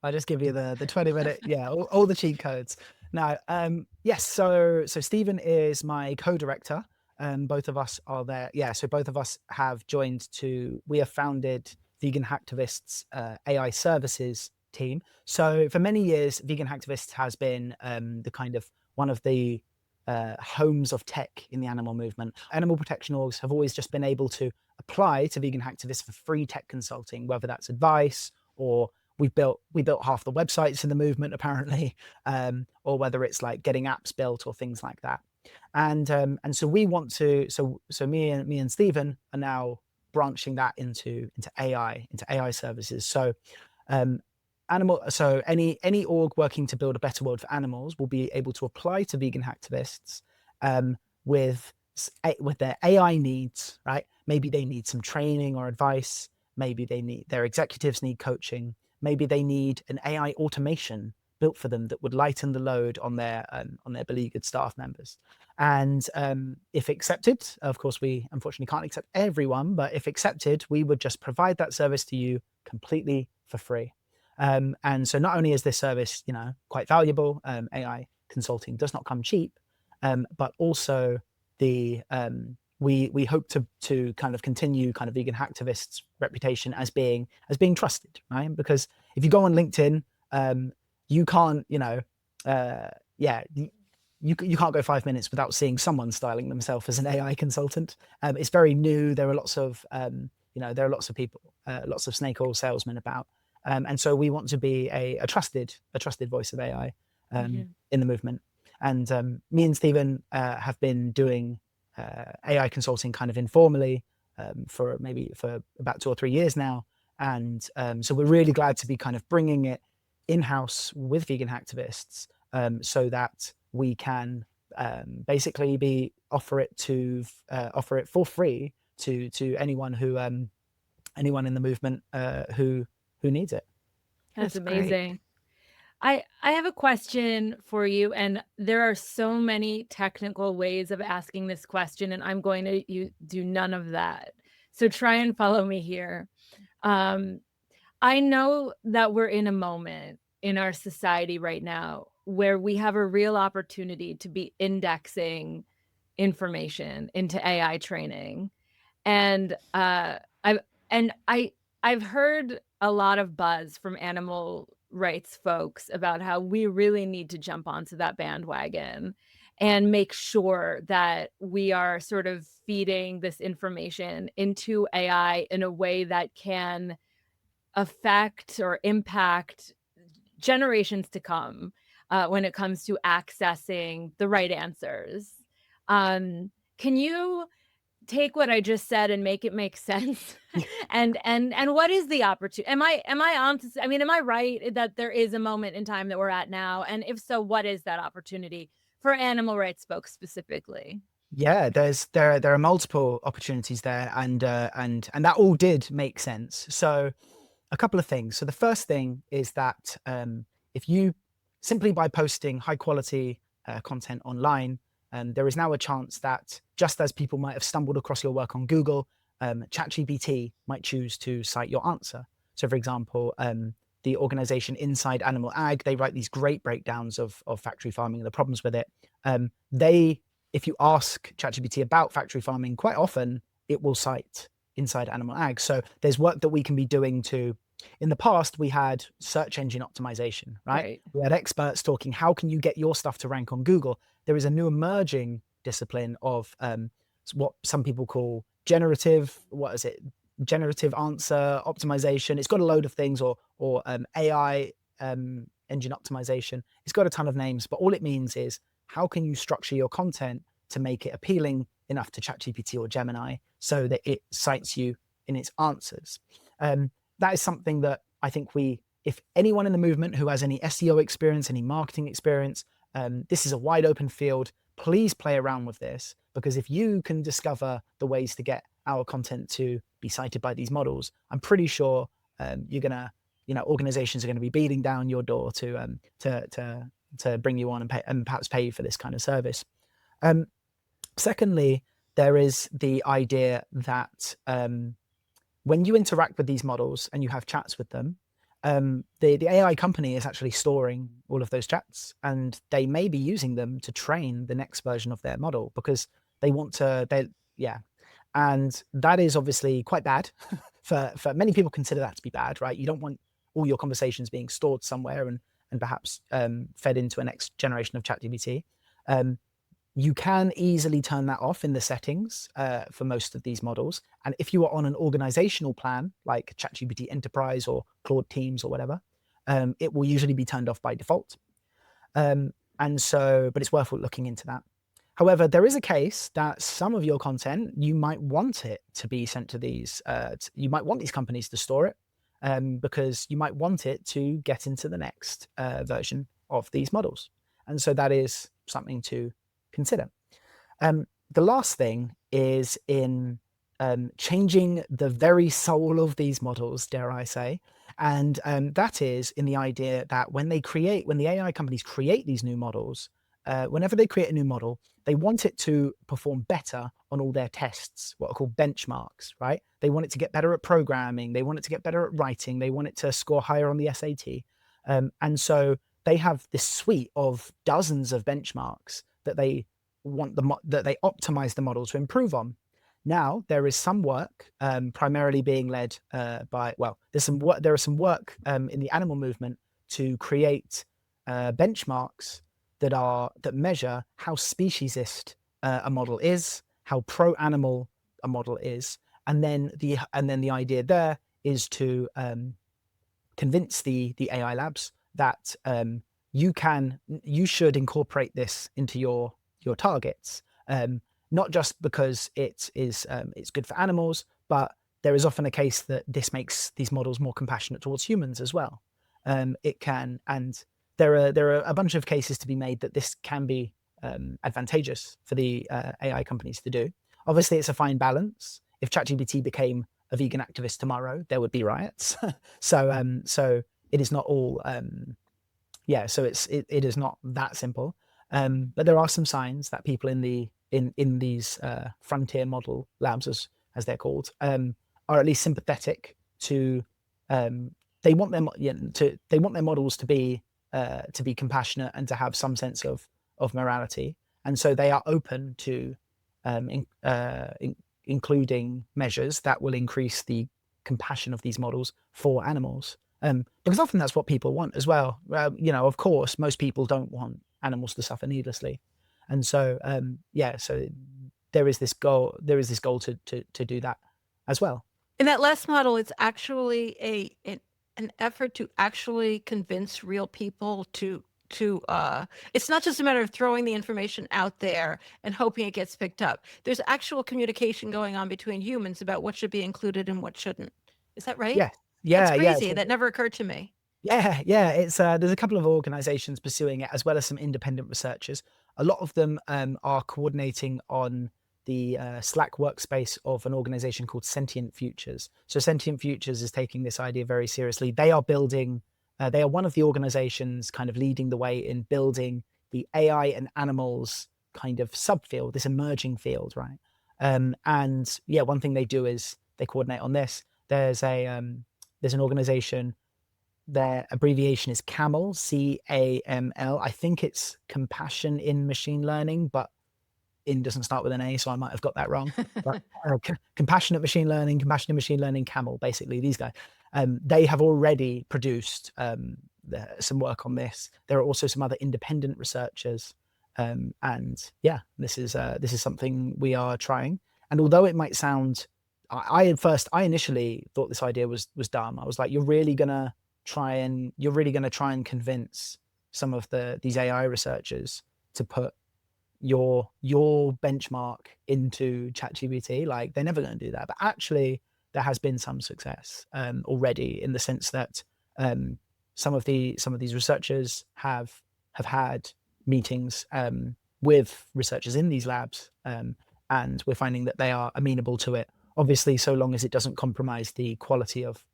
I'll just give you the 20-minute, yeah, all the cheat codes. Now, yes, so Stephen is my co-director. Both of us are there. Yeah, so both of us have joined we have founded Vegan Hacktivists AI Services team. So for many years, Vegan Hacktivists has been the kind of one of the homes of tech in the animal movement. Animal protection orgs have always just been able to apply to Vegan Hacktivists for free tech consulting, whether that's advice or we built half the websites in the movement apparently, or whether it's like getting apps built or things like that. And so we want to so me and Stephen are now branching that into AI services. So um, any org working to build a better world for animals will be able to apply to Vegan Hacktivists um, with with their AI needs, right? Maybe they need some training or advice. Maybe their executives need coaching. Maybe they need an AI automation built for them that would lighten the load on their beleaguered staff members. And if accepted, of course, we unfortunately can't accept everyone, but if accepted, we would just provide that service to you completely for free. And so not only is this service, quite valuable, AI consulting does not come cheap, but also we hope to kind of continue kind of Vegan Hacktivists' reputation as being trusted, right? Because if you go on LinkedIn, you can't, yeah, you can't go 5 minutes without seeing someone styling themselves as an AI consultant. It's very new. There are lots of people, lots of snake oil salesmen about. And so we want to be a trusted voice of AI in the movement. And me and Stephen have been doing AI consulting kind of informally for about 2 or 3 years now. And so we're really glad to be kind of bringing it in-house with Vegan Hacktivists so that we can basically offer it for free to anyone in the movement who needs it. That's That's great. amazing. I have a question for you, and there are so many technical ways of asking this question, and I'm going to do none of that. So try and follow me here. Um, I know that we're in a moment in our society right now where we have a real opportunity to be indexing information into AI training. And I've and I've heard a lot of buzz from animal rights folks about how we really need to jump onto that bandwagon and make sure that we are sort of feeding this information into AI in a way that can affect or impact generations to come when it comes to accessing the right answers. Can you take what I just said and make it make sense? And what is the opportunity? Am I on to, I mean, am I right that there is a moment in time that we're at now? And if so, what is that opportunity for animal rights folks specifically? Yeah, there are multiple opportunities there, and that all did make sense. So a couple of things. So the first thing is that if you simply by posting high quality content online, there is now a chance that just as people might have stumbled across your work on Google, ChatGPT might choose to cite your answer. So for example, the organization Inside Animal Ag, they write these great breakdowns of factory farming and the problems with it. If you ask ChatGPT about factory farming, quite often it will cite Inside Animal Ag. So there's work that we can be doing in the past, we had search engine optimization, right? Right. We had experts talking, how can you get your stuff to rank on Google? There is a new emerging discipline of what some people call generative answer optimization. It's got a load of things, or AI engine optimization. It's got a ton of names, but all it means is how can you structure your content to make it appealing enough to ChatGPT or Gemini so that it cites you in its answers. That is something that I think if anyone in the movement who has any SEO experience, any marketing experience, this is a wide open field. Please play around with this, because if you can discover the ways to get our content to be cited by these models, I'm pretty sure organizations are going to be beating down your door to bring you on and perhaps pay you for this kind of service. Secondly, there is the idea that when you interact with these models and you have chats with them, the AI company is actually storing all of those chats, and they may be using them to train the next version of their model because they want to. Yeah, and that is obviously quite bad. For many people, consider that to be bad, right? You don't want all your conversations being stored somewhere and perhaps fed into a next generation of ChatGPT. Um, you can easily turn that off in the settings for most of these models. And if you are on an organizational plan like ChatGPT Enterprise or Claude Teams or whatever, it will usually be turned off by default. And so, but it's worth looking into that. However, there is a case that some of your content, you might want it to be sent to these, you might want these companies to store it because you might want it to get into the next version of these models. And so that is something to consider. The last thing is in changing the very soul of these models, dare I say, and that is in the idea that when the AI companies create these new models, whenever they create a new model, they want it to perform better on all their tests, what are called benchmarks, right? They want it to get better at programming, they want it to get better at writing, they want it to score higher on the SAT, and so they have this suite of dozens of benchmarks that they that they optimize the model to improve on. Now there is some work, primarily being led by there is some work in the animal movement to create benchmarks that measure how speciesist a model is, how pro-animal a model is, and then the idea there is to convince the AI labs that you should incorporate this into your targets, not just because it's good for animals, but there is often a case that this makes these models more compassionate towards humans as well. It can, and there are a bunch of cases to be made that this can be advantageous for the AI companies to do. Obviously, it's a fine balance. If ChatGPT became a vegan activist tomorrow, there would be riots. So it is not all so it is not that simple. But there are some signs that people in these frontier model labs, as they're called, are at least sympathetic to. They want them they want their models to be compassionate and to have some sense of morality, and so they are open to including measures that will increase the compassion of these models for animals. Because often that's what people want as well. Of course, most people don't want animals to suffer needlessly, and so so there is this goal. There is this goal to do that as well. In that last model, it's actually an effort to actually convince real people to it's not just a matter of throwing the information out there and hoping it gets picked up. There's actual communication going on between humans about what should be included and what shouldn't. Is that right? Yeah, That's yeah, yeah. crazy. That never occurred to me. Yeah, yeah. It's there's a couple of organizations pursuing it, as well as some independent researchers. A lot of them are coordinating on the Slack workspace of an organization called Sentient Futures. So Sentient Futures is taking this idea very seriously. They are building. They are one of the organizations kind of leading the way in building the AI and animals kind of subfield, this emerging field, right? And yeah, one thing they do is they coordinate on this. There's an organization, their abbreviation is CAML, CAML. I think it's Compassion in Machine Learning, but in doesn't start with an A, so I might have got that wrong. But Compassionate Machine Learning, Compassion in Machine Learning, CAML, basically, these guys. They have already produced some work on this. There are also some other independent researchers. And yeah, this is something we are trying. And although it might sound, I initially thought this idea was dumb. I was like, you're really gonna try and convince some of these AI researchers to put your benchmark into ChatGPT. Like, they're never going to do that. But actually, there has been some success already, in the sense that some of these researchers have had meetings with researchers in these labs, and we're finding that they are amenable to it. Obviously, so long as it doesn't compromise the quality of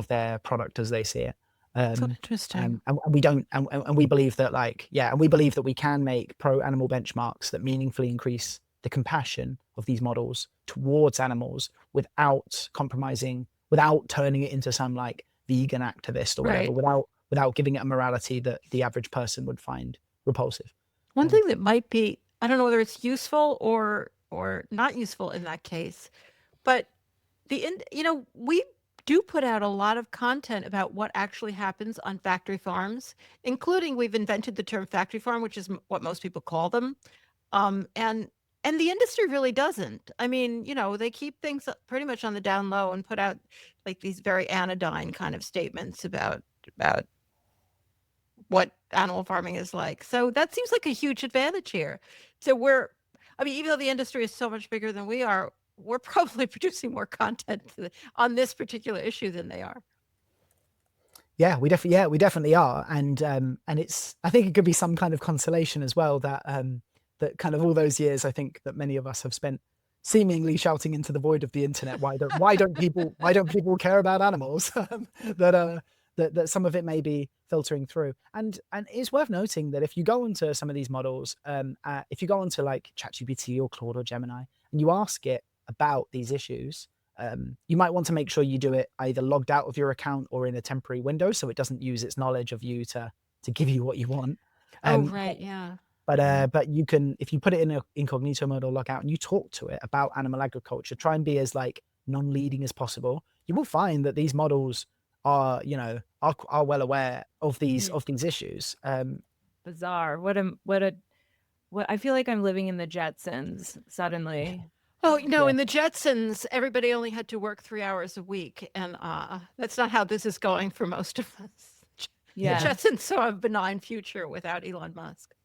their product as they see it. So interesting. And we don't, and we believe that, and we believe that we can make pro-animal benchmarks that meaningfully increase the compassion of these models towards animals without compromising, without turning it into some vegan activist or whatever, Right. without giving it a morality that the average person would find repulsive. One Um, thing that might be, I don't know whether it's useful or not useful in that case, but we do put out a lot of content about what actually happens on factory farms, including we've invented the term factory farm, which is what most people call them. And the industry really doesn't. I mean, they keep things pretty much on the down low and put out like these very anodyne kind of statements about what animal farming is like. So that seems like a huge advantage here. So I mean, even though the industry is so much bigger than we are, we're probably producing more content on this particular issue than they are. Yeah, we definitely are, and it's, I think it could be some kind of consolation as well that that kind of all those years, I think that many of us have spent seemingly shouting into the void of the internet, why don't people care about animals? That that some of it may be filtering through, and it's worth noting that if you go into some of these models, if you go onto like ChatGPT or Claude or Gemini, and you ask it about these issues, you might want to make sure you do it either logged out of your account or in a temporary window, so it doesn't use its knowledge of you to give you what you want. Oh, Um, right. Yeah. but you can, if you put it in an incognito mode or log out and you talk to it about animal agriculture, try and be as like non-leading as possible. You will find that these models are, are well aware of these issues. Bizarre. What I feel like I'm living in the Jetsons suddenly. Oh, Yeah. in the Jetsons, everybody only had to work 3 hours a week, and that's not how this is going for most of us. The Yeah. Jetsons saw a benign future without Elon Musk.